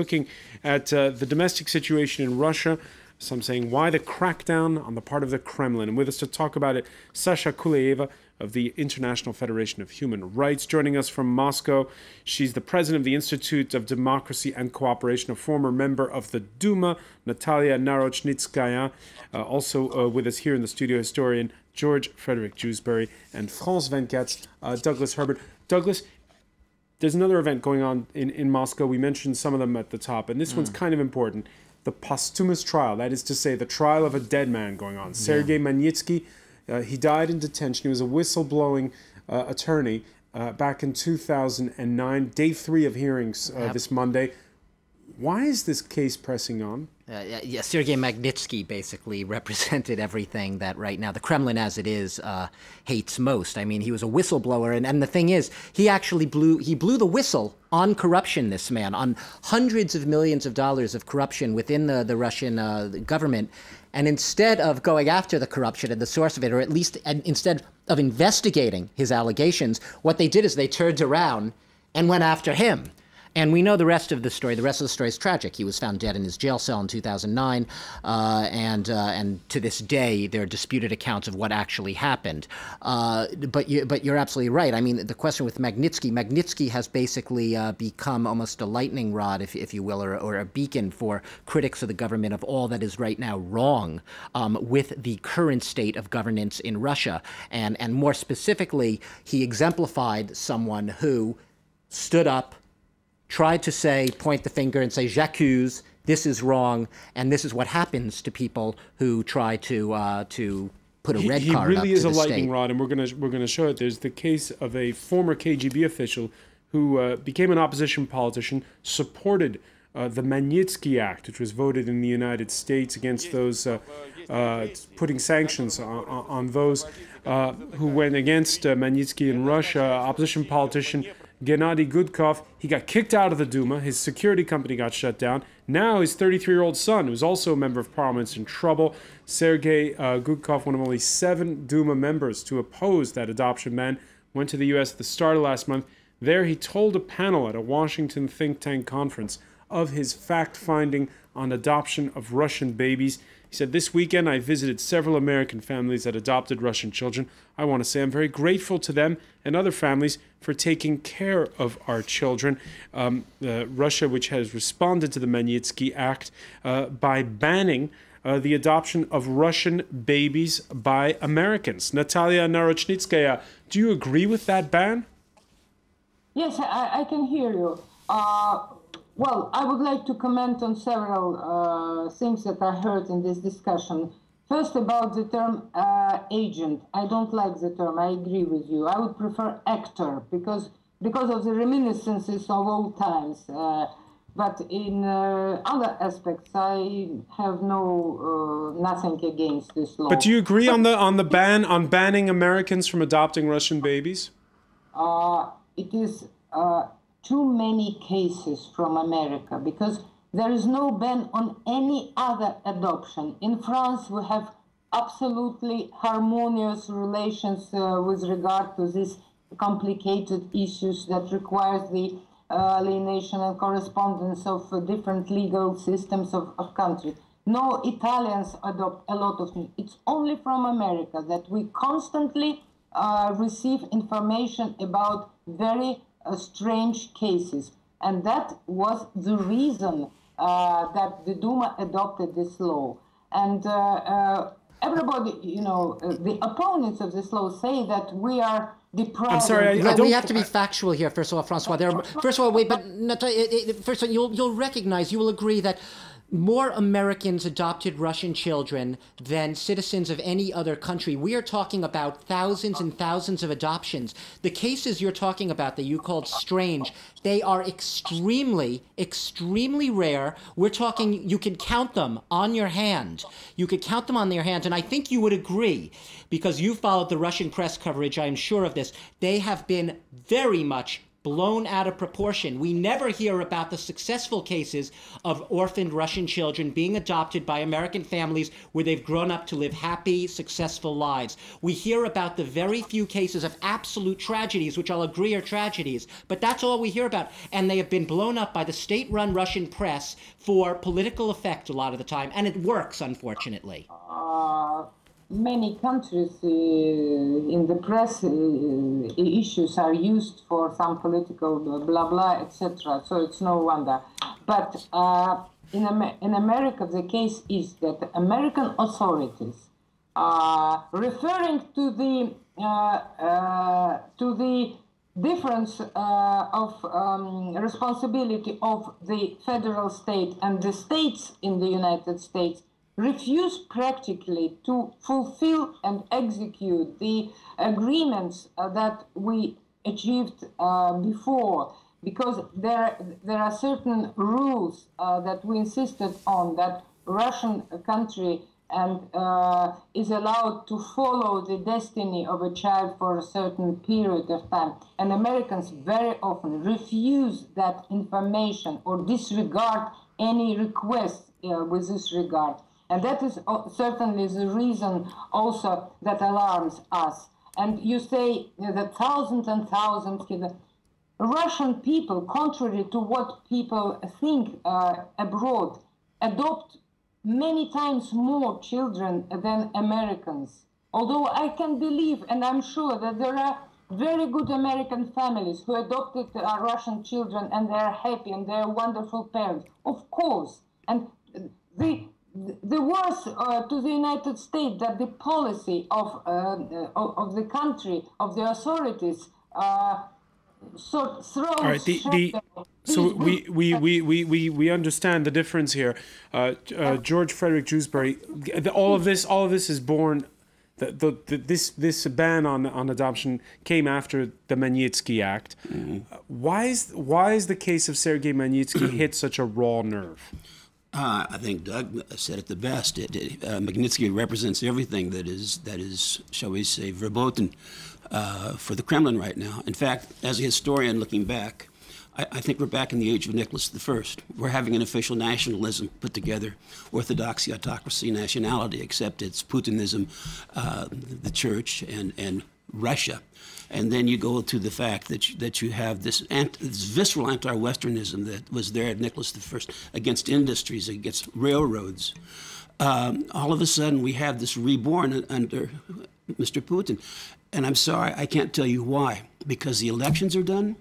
Looking at the domestic situation in Russia, some saying why the crackdown on the part of the Kremlin. And with us to talk about it, Sasha KOULAEVA of the International Federation of Human Rights, joining us from Moscow. She's the president of the Institute of Democracy and Cooperation, a former member of the Duma, Natalia Narochnitskaya. Also with us here in the studio, historian Frederick Jewsbury, and France 24, Douglas Herbert. Douglas, there's another event going on in Moscow. We mentioned some of them at the top, and this one's kind of important. The posthumous trial, that is to say, the trial of a dead man going on. Sergei Magnitsky, he died in detention. He was a whistleblowing attorney back in 2009. Day 3 of hearings this Monday. Why is this case pressing on? Yeah, Sergei Magnitsky basically represented everything that right now the Kremlin, as it is, hates most. I mean, he was a whistleblower, and the thing is, he actually blew the whistle on corruption. This man, on hundreds of millions of dollars of corruption within the Russian government, and instead of going after the corruption and the source of it, or at least instead of investigating his allegations, what they did is they turned around and went after him. And we know the rest of the story. The rest of the story is tragic. He was found dead in his jail cell in 2009, and to this day, there are disputed accounts of what actually happened. But you're absolutely right. I mean, the question with Magnitsky has basically become almost a lightning rod, if you will, or a beacon for critics of the government of all that is right now wrong with the current state of governance in Russia. And more specifically, he exemplified someone who stood up, tried to point the finger and say, j'accuse, this is wrong, and this is what happens to people who try to put a red card up to the state. He really is a lightning rod, and we're gonna show it. There's the case of a former KGB official who became an opposition politician, supported the Magnitsky Act, which was voted in the United States against those putting sanctions on those who went against Magnitsky in Russia. Opposition politician Gennady Gudkov, he got kicked out of the Duma. His security company got shut down. Now his 33-year-old son, who's also a member of parliament, is in trouble. Sergei Gudkov, one of only 7 Duma members to oppose that adoption ban, went to the U.S. at the start of last month. There he told a panel at a Washington think tank conference of his fact-finding on adoption of Russian babies. He said, "This weekend I visited several American families that adopted Russian children. I want to say I'm very grateful to them and other families for taking care of our children." Russia, which has responded to the Magnitsky Act by banning the adoption of Russian babies by Americans. Natalia Narochnitskaya, do you agree with that ban? Yes, I can hear you. Well, I would like to comment on several things that I heard in this discussion. First, about the term agent. I don't like the term. I agree with you. I would prefer actor because of the reminiscences of old times. But in other aspects, I have nothing against this law. But do you agree on the ban on banning Americans from adopting Russian babies? It is too many cases from America, because there is no ban on any other adoption. In France, we have absolutely harmonious relations with regard to these complicated issues that requires the alienation and correspondence of different legal systems of countries. No, Italians adopt a lot of things. It's only from America that we constantly receive information about very strange cases, and that was the reason that the Duma adopted this law. And everybody, the opponents of this law say that we are deprived. I'm sorry, we have to be factual here. First of all, François. First of all, wait, but first of all, you'll recognize, you will agree that more Americans adopted Russian children than citizens of any other country. We are talking about thousands and thousands of adoptions. The cases you're talking about that you called strange, they are extremely, extremely rare. We're talking, you can count them on your hand. You could count them on your hand, and I think you would agree, because you followed the Russian press coverage, I am sure of this, they have been very much blown out of proportion. We never hear about the successful cases of orphaned Russian children being adopted by American families where they've grown up to live happy, successful lives. We hear about the very few cases of absolute tragedies, which I'll agree are tragedies, but that's all we hear about. And they have been blown up by the state-run Russian press for political effect a lot of the time, and it works, unfortunately. Many countries in the press issues are used for some political blah blah, etc. So it's no wonder. But in America, the case is that the American authorities, referring to the difference of responsibility of the federal state and the states in the United States, refused practically to fulfill and execute the agreements that we achieved before, because there are certain rules that we insisted on, that Russian country and is allowed to follow the destiny of a child for a certain period of time. And Americans very often refuse that information or disregard any request with this regard. And that is certainly the reason also that alarms us. And you say that thousands and thousands of Russian people, contrary to what people think abroad, adopt many times more children than Americans. Although I can believe, and I'm sure that there are very good American families who adopted Russian children and they are happy and they are wonderful parents, of course. And the worse to the United States that the policy of the country, of the authorities, throws. All right, so we understand the difference here. George Frederick Jewsbury, all of this is born. This ban on adoption came after the Magnitsky Act. Mm-hmm. Why is the case of Sergei Magnitsky hit such a raw nerve? I think Doug said it the best. Magnitsky represents everything that is, shall we say, verboten for the Kremlin right now. In fact, as a historian looking back, I think we're back in the age of Nicholas I. We're having an official nationalism put together, orthodoxy, autocracy, nationality, except it's Putinism, the church, and Russia. And then you go to the fact that you have this visceral anti-Westernism that was there at Nicholas I against industries, against railroads. All of a sudden, we have this reborn under Mr. Putin. And I'm sorry, I can't tell you why. Because the elections are done.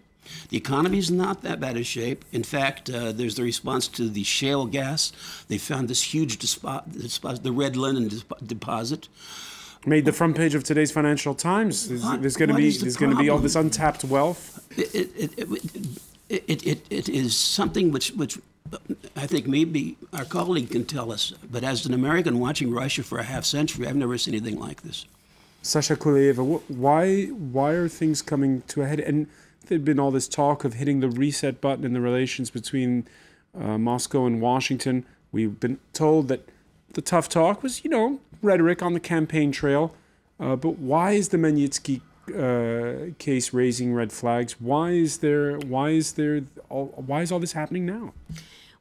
The economy is not that bad a shape. In fact, there's the response to the shale gas. They found this huge the red linen deposit. Made the front page of today's Financial Times. There's going to be all this untapped wealth. It is something which I think maybe our colleague can tell us. But as an American watching Russia for a half century, I've never seen anything like this. Sasha, KOULAEVA, why are things coming to a head? And there'd been all this talk of hitting the reset button in the relations between Moscow and Washington. We've been told that the tough talk was, rhetoric on the campaign trail. But why is the Magnitsky case raising red flags? Why is all this happening now?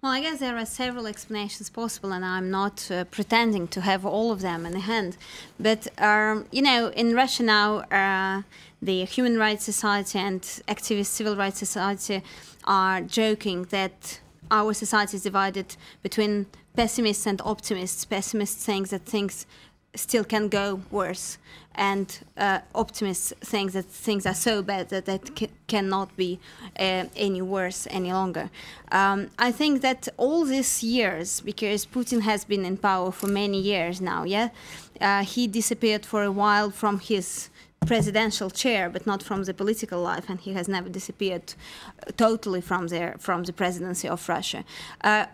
Well, I guess there are several explanations possible, and I'm not pretending to have all of them in hand. But, in Russia now, the Human Rights Society and activist Civil Rights Society are joking that our society is divided between pessimists and optimists. Pessimists think that things still can go worse, and optimists think that things are so bad that cannot be any worse any longer. I think that all these years, because Putin has been in power for many years now, he disappeared for a while from his presidential chair, but not from the political life, and he has never disappeared totally from the presidency of Russia.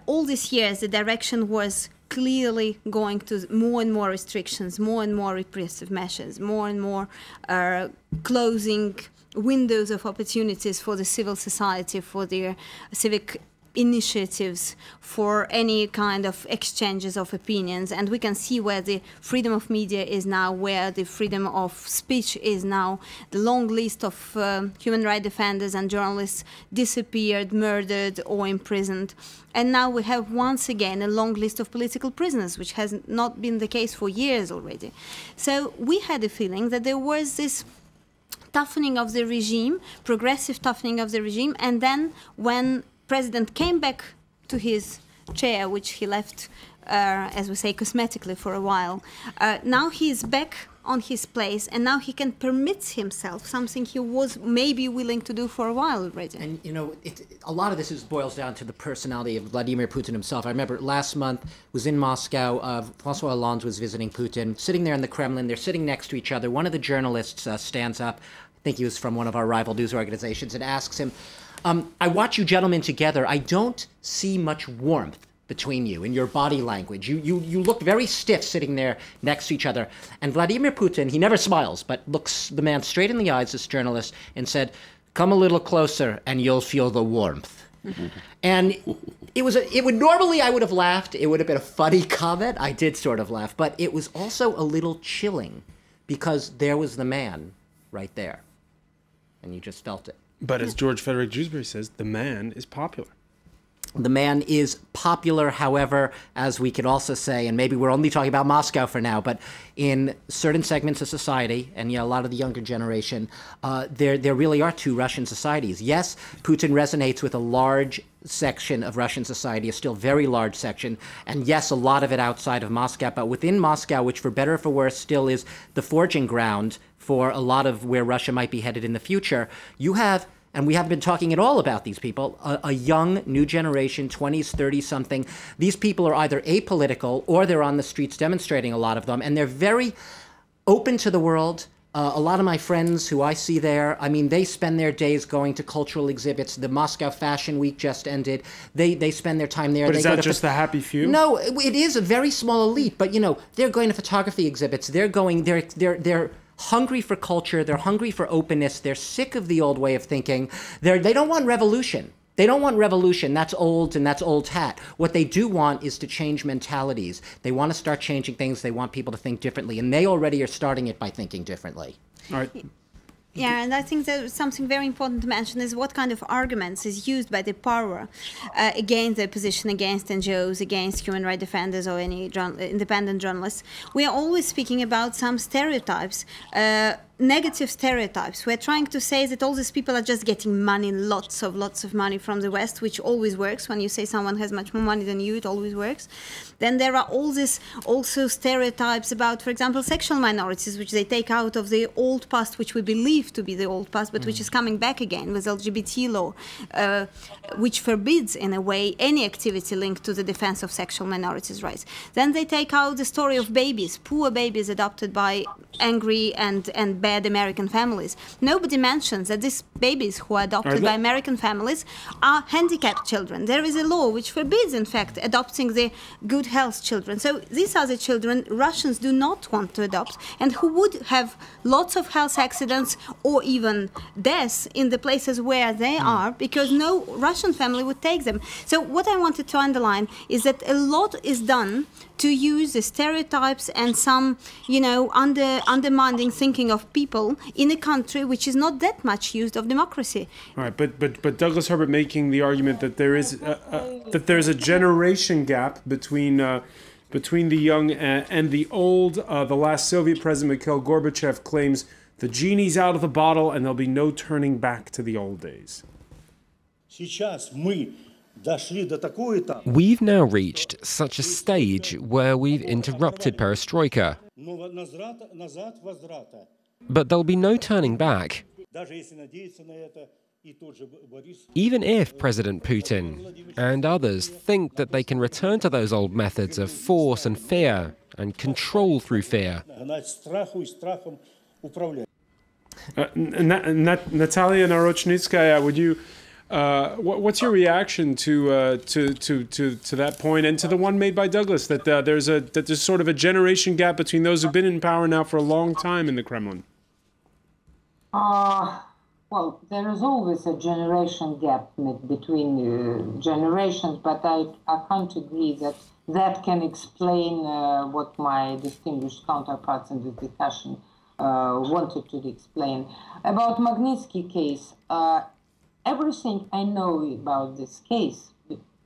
All these years, the direction was clearly going to more and more restrictions, more and more repressive measures, more and more closing windows of opportunities for the civil society, for the civic initiatives for any kind of exchanges of opinions, and we can see where the freedom of media is now, where the freedom of speech is now. The long list of human rights defenders and journalists disappeared, murdered, or imprisoned. And now we have once again a long list of political prisoners, which has not been the case for years already. So we had a feeling that there was this toughening of the regime, progressive toughening of the regime, and then when President came back to his chair, which he left, as we say, cosmetically for a while, now he's back on his place, and now he can permit himself something he was maybe willing to do for a while already. And, you know, a lot of this boils down to the personality of Vladimir Putin himself. I remember last month, was in Moscow, François Hollande was visiting Putin, sitting there in the Kremlin, they're sitting next to each other. One of the journalists stands up, I think he was from one of our rival news organizations, and asks him, I watch you gentlemen together, I don't see much warmth between you in your body language. You look very stiff sitting there next to each other. And Vladimir Putin, he never smiles, but looks the man straight in the eyes, this journalist, and said, come a little closer and you'll feel the warmth. And it would normally, I would have laughed. It would have been a funny comment. I did sort of laugh, but it was also a little chilling because there was the man right there. And you just felt it. But as George Frederick Jewsbury says, the man is popular. The man is popular, however, as we could also say, and maybe we're only talking about Moscow for now, but in certain segments of society, and yeah, a lot of the younger generation, there really are two Russian societies. Yes, Putin resonates with a large section of Russian society, a still very large section, and yes, a lot of it outside of Moscow, but within Moscow, which for better or for worse still is the forging ground for a lot of where Russia might be headed in the future, you have, and we haven't been talking at all about these people, a young new generation, 20s, 30-something. These people are either apolitical or they're on the streets demonstrating, a lot of them, and they're very open to the world. A lot of my friends who I see there, I mean, they spend their days going to cultural exhibits. The Moscow Fashion Week just ended. They spend their time there. But is that just the happy few? No, it is a very small elite. But, you know, they're going to photography exhibits. They're hungry for culture, they're hungry for openness, they're sick of the old way of thinking. They don't want revolution. They don't want revolution. That's old and that's old hat. What they do want is to change mentalities. They want to start changing things. They want people to think differently. And they already are starting it by thinking differently. All right. Yeah, and I think that something very important to mention is what kind of arguments is used by the power against the opposition, against NGOs, against human rights defenders or any independent journalists. We are always speaking about some stereotypes, negative stereotypes. We're trying to say that all these people are just getting money, lots of money from the West, which always works. When you say someone has much more money than you, it always works. Then there are all these also stereotypes about, for example, sexual minorities, which they take out of the old past, which we believe to be the old past, but which is coming back again with LGBT law, which forbids, in a way, any activity linked to the defense of sexual minorities' rights. Then they take out the story of babies, poor babies adopted by angry and bad American families. Nobody mentions that these babies who are adopted by American families are handicapped children. There is a law which forbids, in fact, adopting the good health children. So these are the children Russians do not want to adopt and who would have lots of health accidents or even deaths in the places where they are because no Russian family would take them. So what I wanted to underline is that a lot is done to use the stereotypes and some, you know, undermining thinking of people in a country which is not that much used of democracy. All right, but Douglas Herbert making the argument that there is there's a generation gap between the young and the old. The last Soviet president, Mikhail Gorbachev, claims the genie's out of the bottle and there'll be no turning back to the old days. We've now reached such a stage where we've interrupted perestroika. But there'll be no turning back. Even if President Putin and others think that they can return to those old methods of force and fear and control through fear. Natalia Narochnitskaya, would you? What's your reaction to that point and to the one made by Douglas that there's sort of a generation gap between those who've been in power now for a long time in the Kremlin? well, there is always a generation gap between generations, but I can't agree that that can explain what my distinguished counterparts in the discussion wanted to explain. About Magnitsky case, everything I know about this case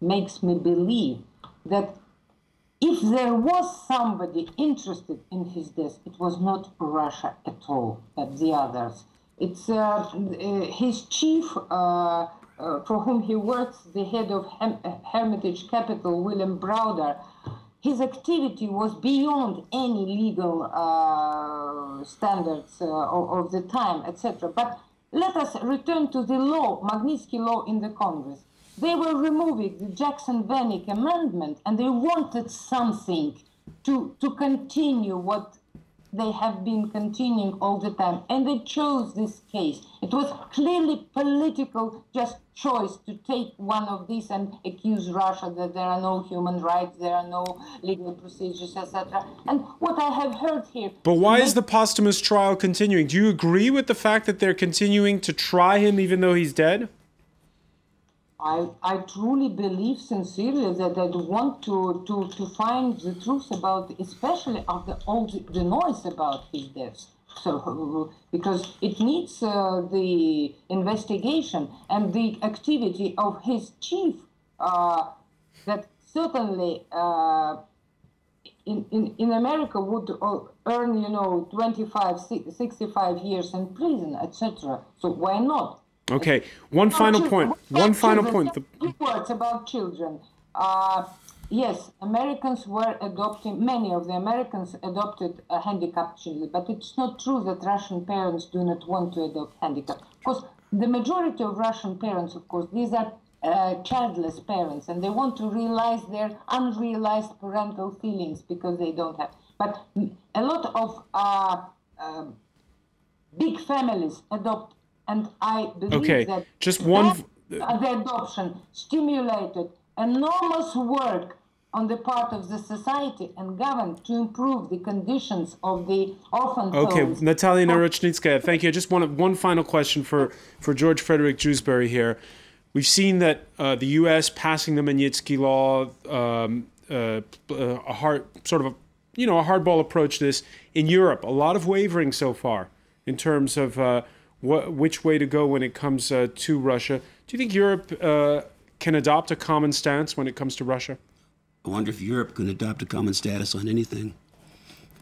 makes me believe that if there was somebody interested in his death, it was not Russia at all, but the others. It's his chief, for whom he works, the head of Hermitage Capital, William Browder. His activity was beyond any legal standards of the time, etc. But let us return to the law, Magnitsky law in the Congress. They were removing the Jackson-Vanik amendment, and they wanted something to continue what they have been continuing all the time. And they chose this case. It was clearly political just choice to take one of these and accuse Russia that there are no human rights, there are no legal procedures, etc. And what I have heard here... But why is the posthumous trial continuing? Do you agree with the fact that they're continuing to try him even though he's dead? I truly believe sincerely that they want to find the truth about, especially after all the noise about his death. So, because it needs the investigation and the activity of his chief that certainly in America would earn, 25, 65 years in prison, etc. So why not? Okay, one final point. One final point. Few words about children. Yes, Americans were adopting, many of the Americans adopted handicapped children, but it's not true that Russian parents do not want to adopt handicapped. Because the majority of Russian parents, of course, these are childless parents, and they want to realize their unrealized parental feelings because they don't have. But a lot of big families adopt. And I believe that just one the adoption stimulated enormous work on the part of the society and government to improve the conditions of the orphan homes. Okay, Natalia Narochnitskaya, thank you. Just one final question for George Frederick Jewsbury here. We've seen that the U.S. passing the Magnitsky law, a hardball approach to this. In Europe, a lot of wavering so far in terms of which way to go when it comes to Russia. Do you think Europe can adopt a common stance when it comes to Russia? I wonder if Europe can adopt a common status on anything,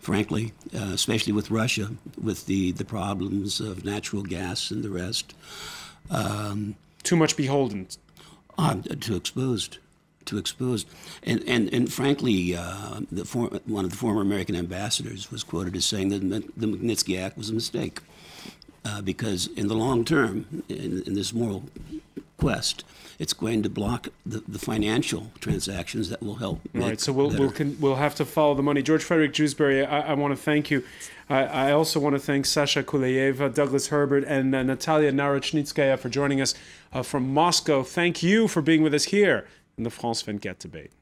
frankly, especially with Russia, with the problems of natural gas and the rest. Too much beholden. Too exposed. And frankly, one of the former American ambassadors was quoted as saying that the Magnitsky Act was a mistake. Because in the long term, in this moral quest, it's going to block the financial transactions that will help. All right, so we'll have to follow the money. George Frederick Jewsbury, I want to thank you. I also want to thank Sasha KOULAEVA, Douglas Herbert, and Natalia Narochnitskaya for joining us from Moscow. Thank you for being with us here in the France 24 debate.